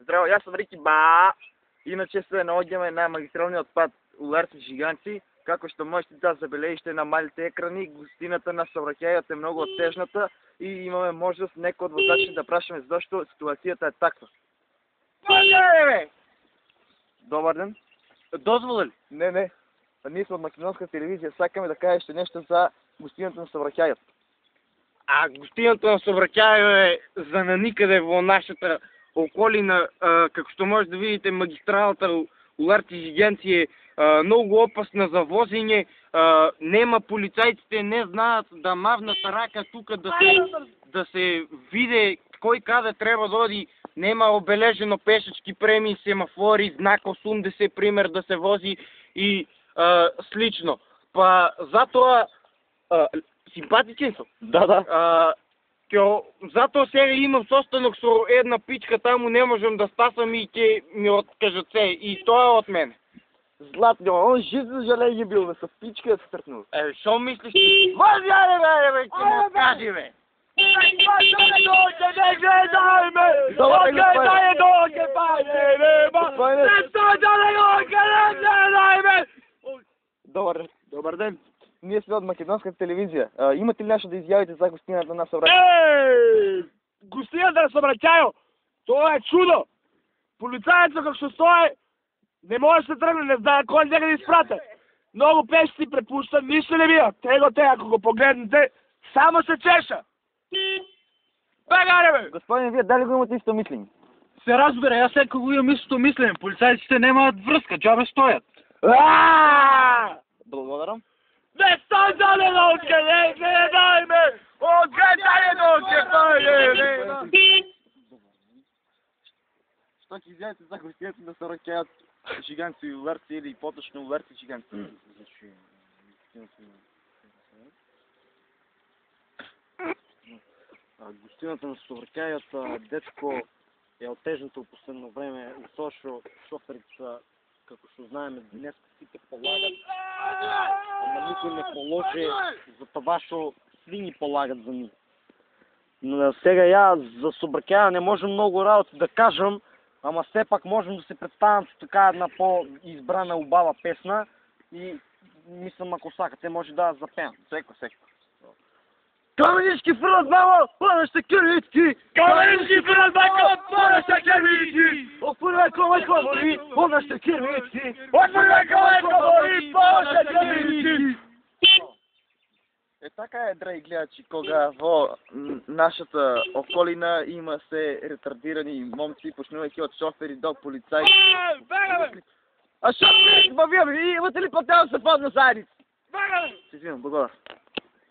Здраво, аз съм Рики Ба. Иначе се налагаме на магистралния отпад Уларци Жиганци. Како што можете да забележите на малите екрани, гостината на Съврахяјот е много оттежната и имаме можност некој од возачите да прашаме зашто ситуацијата е таква. Добар ден. Дозвола ли? Не. Ние сме од Македонска телевизија, сакаме да кажете нешто за гостината на Съврахяјот. А гостината на Съврахяјот е за на никъде во нашата околина, како што може да видите, магистралата Уларци Жиганци е много опасна за возење, нема полицајците не знаат да мавнат рака тука да се види кој каде треба да оди, нема обележено пешачки премии, семафори, знак 80 пример да се вози и слично. Па затоа симпатичен сум. Да. Затоа сега имам состанок со една пичка, таму не можам да стасам и ќе ми откажат се. И тоа е од мене. Златно, он жив за жалење бил, да са пичка да се тръкнул. Шо мислиш ти? Вози, бе, ќе му откажи, бе. Добър ден. Ние сме от Македонска телевизија. Имате ли нещо да изјавите за гостината на Съврахяјот? Гостината на Съврахяјот! Тоа е чудо! Полицајецот како што стои, не може да се тргне, не знае кој нека да испрате. Многу пешци препуштан, ништо не бива. Те, ако го погледнете, само се чеша. Бегаре, бе! Господин, вие дали го имате исто мислење? Се разбира, јас секој го имам истото мислење. Полицајците немаат врска, џабе стојат. Благодарам. Не стой за ночке, не дай ме! Откај ночке, Што ќе изјавите за гостината на Съврахяјот Жиганци и Уларци или поточно Уларци Жиганци? Гостината на Съврахяјот детско е отежната в последно време, затоа што шоферите са, како што знаеме, днес сите полагат, ама никој не положи за това што свини полагат за нив. Но сега ја за Съврахяјот не можем много работи да кажам, ама все пак можем да се представам со така една по-избрана убава песна и мислам, ако сакате, може да запеам. Секо. Каменички фрат, мамо, планеща кирвички! Каменички фрат, мамо, планеща кирвички! Отворяй колай комори, планеща кирвички! Отворяй колай комори, планеща кирвички! Така е, драги гледачи, кога во нашата околина има се ретардирани момци, почнувајќи од шофери до полицајци. А шофери, вие имате ли пател да се падна заедница? Се извинам, благодарам.